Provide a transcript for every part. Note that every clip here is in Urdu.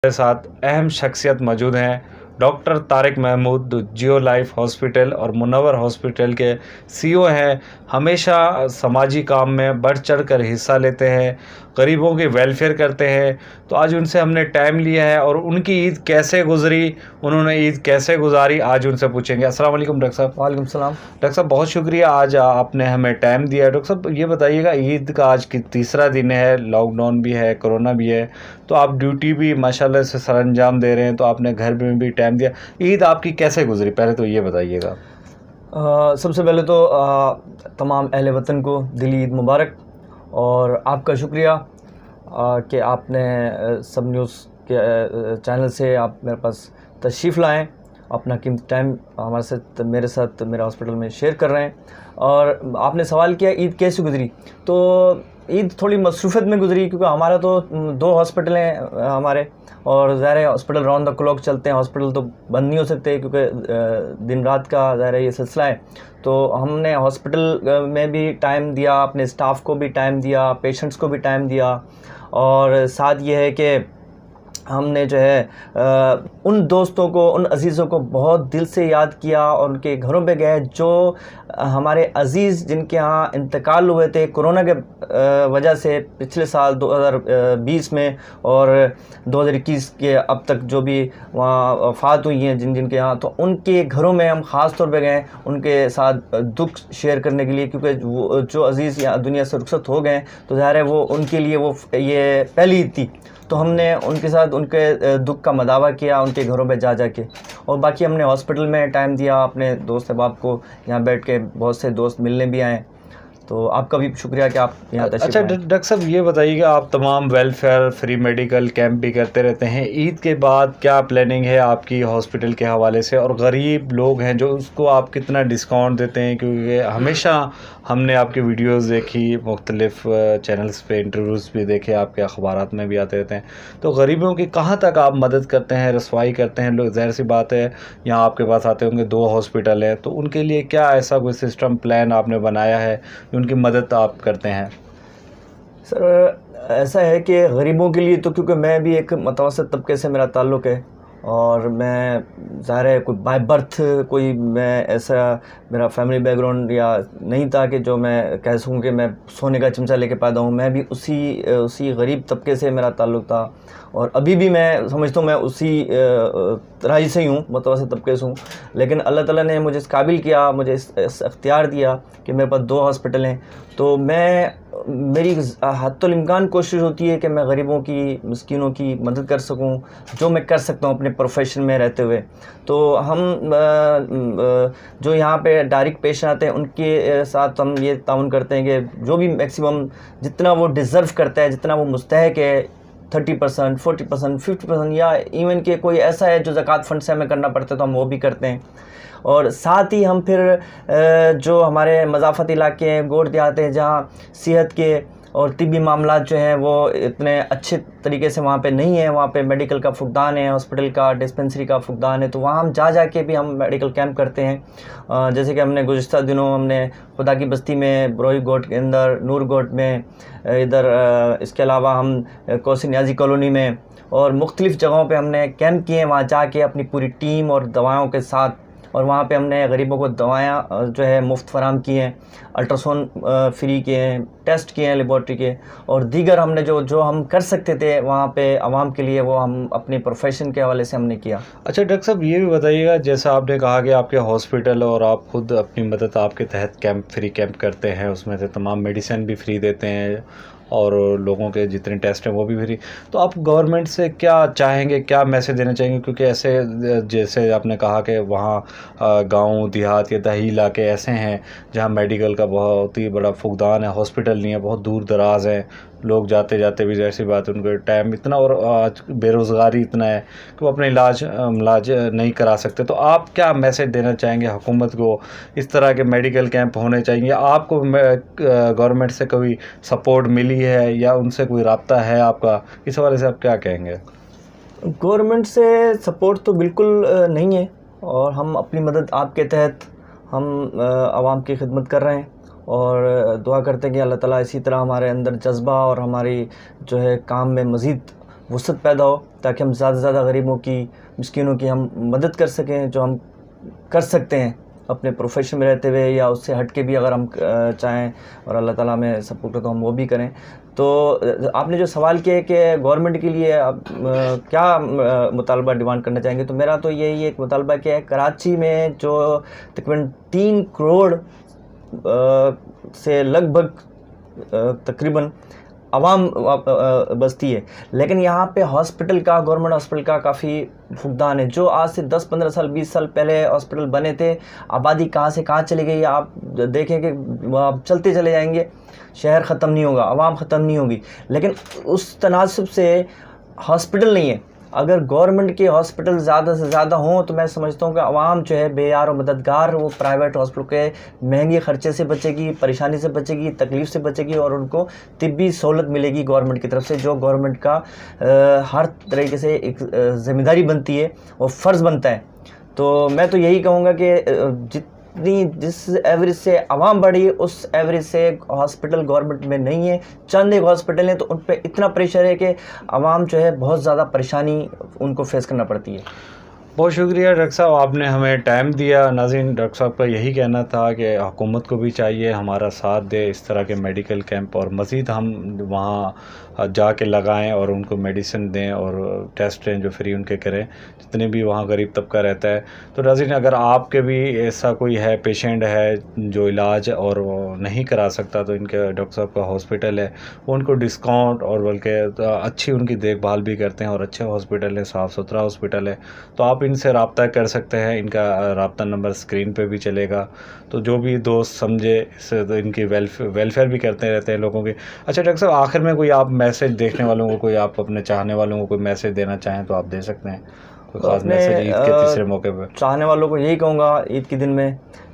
کے ساتھ اہم شخصیت موجود ہیں۔ Doctor Tariq Mahmood Geo life hospital اور منور ہاسپٹل کے سی او ہیں۔ ہمیشہ سماجی کام میں بڑھ چڑھ کر حصہ لیتے ہیں، غریبوں کی ویلفیئر کرتے ہیں۔ تو آج ان سے ہم نے ٹائم لیا ہے اور ان کی عید کیسے گزری، انہوں نے عید کیسے گزاری، آج ان سے پوچھیں گے۔ السلام علیکم ڈاکٹر صاحب۔ وعلیکم السلام۔ ڈاکٹر صاحب بہت شکریہ، آج آپ نے ہمیں ٹائم دیا ہے۔ ڈاکٹر صاحب یہ بتائیے گا، عید کا آج کی تیسرا دن ہے، لاک ڈاؤن بھی ہے، کرونا بھی ہے، تو آپ ڈیوٹی بھی ماشاءاللہ سے سر انجام دے رہے ہیں، تو آپ نے گھر میں بھی ٹائم دیا۔ عید آپ کی کیسے گزری، پہلے تو یہ بتائیے گا۔ سب سے پہلے تو تمام اہل وطن کو دلی عید مبارک، اور آپ کا شکریہ کہ آپ نے سب نیوز کے چینل سے آپ میرے پاس تشریف لائیں، اپنا قیمتی ٹائم ہمارے ساتھ میرے ساتھ میرے ہاسپٹل میں شیئر کر رہے ہیں۔ اور آپ نے سوال کیا عید کیسے گزری، تو عید تھوڑی مصروفیت میں گزری، کیونکہ ہمارا تو 2 ہاسپٹل ہیں ہمارے، اور ظاہر ہے ہاسپٹل راؤنڈ دا کلاک چلتے ہیں، ہاسپٹل تو بند نہیں ہو سکتے کیونکہ دن رات کا ظاہر ہے یہ سلسلہ ہے۔ تو ہم نے ہاسپٹل میں بھی ٹائم دیا، اپنے اسٹاف کو بھی ٹائم دیا، پیشنٹس کو بھی ٹائم دیا، اور ساتھ یہ ہے کہ ہم نے جو ہے ان دوستوں کو، ان عزیزوں کو بہت دل سے یاد کیا، اور ان کے گھروں پہ گئے جو ہمارے عزیز جن کے ہاں انتقال ہوئے تھے کرونا کے وجہ سے پچھلے سال 2020 میں، اور 2021 کے اب تک جو بھی وہاں وفات ہوئی ہیں جن کے ہاں، تو ان کے گھروں میں ہم خاص طور پہ گئے ان کے ساتھ دکھ شیئر کرنے کے لیے، کیونکہ وہ جو عزیز یہاں دنیا سے رخصت ہو گئے تو ظاہر ہے وہ ان کے لیے وہ یہ پہلی عید تھی، تو ہم نے ان کے ساتھ ان کے دکھ کا مداوع کیا ان کے گھروں پہ جا کے، اور باقی ہم نے ہاسپٹل میں ٹائم دیا، اپنے دوست احباب کو یہاں بیٹھ کے بہت سے دوست ملنے بھی آئے، تو آپ کا بھی شکریہ کہ آپ یہاں تشریف اچھا لائے۔ ڈاکٹر صاحب یہ بتائیے گا، آپ تمام ویلفیئر فری میڈیکل کیمپ بھی کرتے رہتے ہیں، عید کے بعد کیا پلاننگ ہے آپ کی ہاسپٹل کے حوالے سے، اور غریب لوگ ہیں جو اس کو آپ کتنا ڈسکاؤنٹ دیتے ہیں؟ کیونکہ ہمیشہ ہم نے آپ کی ویڈیوز دیکھی، مختلف چینلز پہ انٹرویوز بھی دیکھے، آپ کے اخبارات میں بھی آتے رہتے ہیں، تو غریبوں کی کہاں تک آپ مدد کرتے ہیں، رسوائی کرتے ہیں؟ لوگ ظاہر سی بات ہے یہاں آپ کے پاس آتے ہوں گے، 2 ہاسپٹل ہیں، تو ان کے لیے کیا ایسا کوئی سسٹم پلان آپ نے بنایا ہے، ان کی مدد آپ کرتے ہیں؟ سر ایسا ہے کہ غریبوں کے لیے تو، کیونکہ میں بھی ایک متوسط طبقے سے میرا تعلق ہے، اور میں ظاہر ہے کوئی بائی برتھ کوئی میں ایسا میرا فیملی بیک گراؤنڈ یا نہیں تھا کہ جو میں کہہ سکوں کہ میں سونے کا چمچہ لے کے پیدا ہوں، میں بھی اسی غریب طبقے سے میرا تعلق تھا، اور ابھی بھی میں سمجھتا ہوں میں اسی طرح ہی سے ہی ہوں، متوسط طبقے سے ہوں، لیکن اللہ تعالیٰ نے مجھے اس قابل کیا، مجھے اس اختیار دیا کہ میرے پاس 2 ہاسپٹل ہیں، تو میری حتی الامکان کوشش ہوتی ہے کہ میں غریبوں کی، مسکینوں کی مدد کر سکوں، جو میں کر سکتا ہوں اپنے پروفیشن میں رہتے ہوئے۔ تو ہم جو یہاں پہ ڈائریکٹ پیشنٹ آتے ہیں ان کے ساتھ ہم یہ تعاون کرتے ہیں کہ جو بھی میکسیمم جتنا وہ ڈیزرو کرتا ہے، جتنا وہ مستحق ہے، 30%، 40%، 50%، یا ایون کہ کوئی ایسا ہے جو زکوٰۃ فنڈ سے ہمیں کرنا پڑتا ہے تو ہم وہ بھی کرتے ہیں۔ اور ساتھ ہی ہم پھر جو ہمارے مضافاتی علاقے ہیں، گوٹھ دیہات ہیں، جہاں صحت کے اور طبی معاملات جو ہیں وہ اتنے اچھے طریقے سے وہاں پہ نہیں ہیں، وہاں پہ میڈیکل کا فقدان ہے، ہاسپٹل کا، ڈسپنسری کا فقدان ہے، تو وہاں ہم جا کے بھی ہم میڈیکل کیمپ کرتے ہیں۔ جیسے کہ ہم نے گزشتہ دنوں ہم نے خدا کی بستی میں، بروئی گوٹ کے اندر، نور گوٹ میں، ادھر اس کے علاوہ ہم کوسی نیازی کالونی میں اور مختلف جگہوں پہ ہم نے کیمپ کیے ہیں، وہاں جا کے اپنی پوری ٹیم اور دوائوں کے ساتھ، اور وہاں پہ ہم نے غریبوں کو دوائیں جو ہے مفت فراہم کی ہیں، الٹراساؤنڈ فری کیے ہیں، ٹیسٹ کیے ہیں لیبارٹری کے، اور دیگر ہم نے جو ہم کر سکتے تھے وہاں پہ عوام کے لیے وہ ہم اپنے پروفیشن کے حوالے سے ہم نے کیا۔ اچھا ڈاکٹر صاحب یہ بھی بتائیے گا، جیسا آپ نے کہا کہ آپ کے ہاسپٹل اور آپ خود اپنی مدد آپ کے تحت فری کیمپ کرتے ہیں، اس میں سے تمام میڈیسن بھی فری دیتے ہیں اور لوگوں کے جتنے ٹیسٹ ہیں وہ بھی فری، تو آپ گورنمنٹ سے کیا چاہیں گے، کیا میسج دینا چاہیں گے؟ کیونکہ ایسے جیسے آپ نے کہا کہ وہاں گاؤں دیہات یا دیہی علاقے ایسے ہیں جہاں میڈیکل کا بہت ہی بڑا فقدان ہے، ہاسپٹل نہیں ہے، بہت دور دراز ہیں، لوگ جاتے جاتے بھی ظاہر سی بات ہے ان کو ٹائم اتنا، اور آج بے روزگاری اتنا ہے کہ وہ اپنے علاج نہیں کرا سکتے، تو آپ کیا میسج دینا چاہیں گے حکومت کو؟ اس طرح کے میڈیکل کیمپ ہونے چاہیے، آپ کو گورنمنٹ سے کوئی سپورٹ ملی ہے یا ان سے کوئی رابطہ ہے آپ کا؟ اس حوالے سے آپ کیا کہیں گے؟ گورنمنٹ سے سپورٹ تو بالکل نہیں ہے، اور ہم اپنی مدد آپ کے تحت ہم عوام کی خدمت کر رہے ہیں، اور دعا کرتے ہیں کہ اللہ تعالیٰ اسی طرح ہمارے اندر جذبہ اور ہماری جو ہے کام میں مزید وسعت پیدا ہو تاکہ ہم زیادہ سے زیادہ غریبوں کی مسکینوں کی ہم مدد کر سکیں جو ہم کر سکتے ہیں اپنے پروفیشن میں رہتے ہوئے یا اس سے ہٹ کے بھی اگر ہم چاہیں اور اللہ تعالیٰ میں سپورٹ کرے تو ہم وہ بھی کریں. تو آپ نے جو سوال کیا کہ گورنمنٹ کے لیے آپ کیا مطالبہ ڈیمانڈ کرنا چاہیں گے, تو میرا تو یہی ایک مطالبہ کیا ہے, کراچی میں جو تقریباً 3 کروڑ سے لگ بھگ تقریباً عوام بستی ہے, لیکن یہاں پہ ہاسپٹل کا, گورنمنٹ ہاسپٹل کا کافی فقدان ہے. جو آج سے 10-15 سال 20 سال پہلے ہاسپٹل بنے تھے, آبادی کہاں سے کہاں چلی گئی, آپ دیکھیں کہ آپ چلتے چلے جائیں گے, شہر ختم نہیں ہوگا, عوام ختم نہیں ہوگی, لیکن اس تناسب سے ہاسپٹل نہیں ہے. اگر گورنمنٹ کے ہاسپٹل زیادہ سے زیادہ ہوں تو میں سمجھتا ہوں کہ عوام جو ہے بے یار و مددگار وہ پرائیویٹ ہاسپٹل کے مہنگے خرچے سے بچے گی, پریشانی سے بچے گی, تکلیف سے بچے گی, اور ان کو طبی سہولت ملے گی گورنمنٹ کی طرف سے, جو گورنمنٹ کا ہر طریقے سے ایک ذمہ داری بنتی ہے اور فرض بنتا ہے. تو میں تو یہی کہوں گا کہ جس ایوریج سے عوام بڑھی اس ایوریج سے ہاسپٹل گورنمنٹ میں نہیں ہے. چند ایک ہاسپٹل ہیں تو ان پہ اتنا پریشر ہے کہ عوام جو ہے بہت زیادہ پریشانی ان کو فیس کرنا پڑتی ہے. بہت شکریہ ڈاکٹر صاحب, آپ نے ہمیں ٹائم دیا. ناظرین, ڈاکٹر صاحب کا یہی کہنا تھا کہ حکومت کو بھی چاہیے ہمارا ساتھ دے اس طرح کے میڈیکل کیمپ, اور مزید ہم وہاں جا کے لگائیں اور ان کو میڈیسن دیں اور ٹیسٹ ہیں جو فری ان کے کریں, جتنے بھی وہاں غریب طبقہ رہتا ہے. تو ناظرین, اگر آپ کے بھی ایسا کوئی ہے, پیشنٹ ہے جو علاج اور وہ نہیں کرا سکتا, تو ان کے ڈاکٹر صاحب کا ہاسپٹل ہے, وہ ان کو ڈسکاؤنٹ اور بلکہ اچھی ان کی دیکھ بھال بھی کرتے ہیں, اور اچھے ہاسپٹل ہے, صاف ستھرا ہاسپٹل ہے. تو آپ ان سے رابطہ کر سکتے ہیں, ان کا رابطہ نمبر اسکرین پہ بھی چلے گا. تو جو بھی دوست سمجھے تو ان کی ویلفیئر بھی کرتے رہتے ہیں لوگوں کی. اچھا ڈاکٹر صاحب, آخر میں کوئی آپ میسج دیکھنے والوں کو, کوئی آپ اپنے چاہنے والوں کو کوئی میسج دینا چاہیں تو آپ دے سکتے ہیں, کوئی خاص میسج عید کے تیسرے موقع پہ. چاہنے والوں کو یہی کہوں گا عید کے دن میں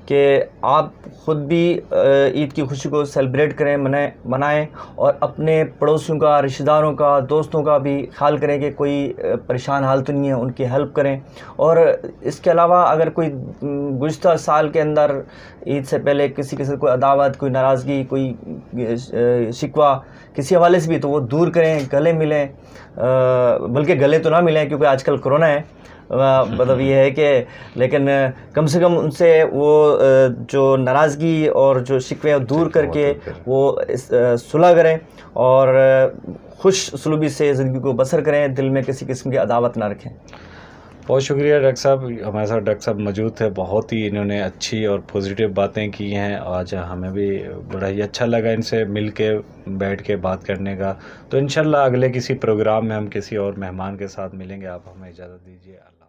کہ آپ خود بھی عید کی خوشی کو سیلیبریٹ کریں, منائیں, اور اپنے پڑوسیوں کا, رشتہ داروں کا, دوستوں کا بھی خیال کریں کہ کوئی پریشان حال تو نہیں ہے, ان کی ہیلپ کریں. اور اس کے علاوہ اگر کوئی گزشتہ سال کے اندر عید سے پہلے کسی سے کوئی عداوت, کوئی ناراضگی, کوئی شکوہ کسی حوالے سے بھی, تو وہ دور کریں, گلے ملیں, بلکہ گلے تو نہ ملیں کیونکہ آج کل کرونا ہے, مطلب یہ ہے کہ, لیکن کم سے کم ان سے وہ جو ناراضگی اور جو شکوے دور کر کے وہ صلح کریں اور خوش سلوکی سے زندگی کو بسر کریں, دل میں کسی قسم کی عداوت نہ رکھیں. بہت شکریہ ڈاکٹر صاحب, ہمارے ساتھ ڈاکٹر صاحب موجود تھے. بہت ہی انہوں نے اچھی اور پازیٹیو باتیں کی ہیں. آج ہمیں بھی بڑا ہی اچھا لگا ان سے مل کے, بیٹھ کے بات کرنے کا. تو انشاءاللہ اگلے کسی پروگرام میں ہم کسی اور مہمان کے ساتھ ملیں گے. آپ ہمیں اجازت دیجیے. اللہ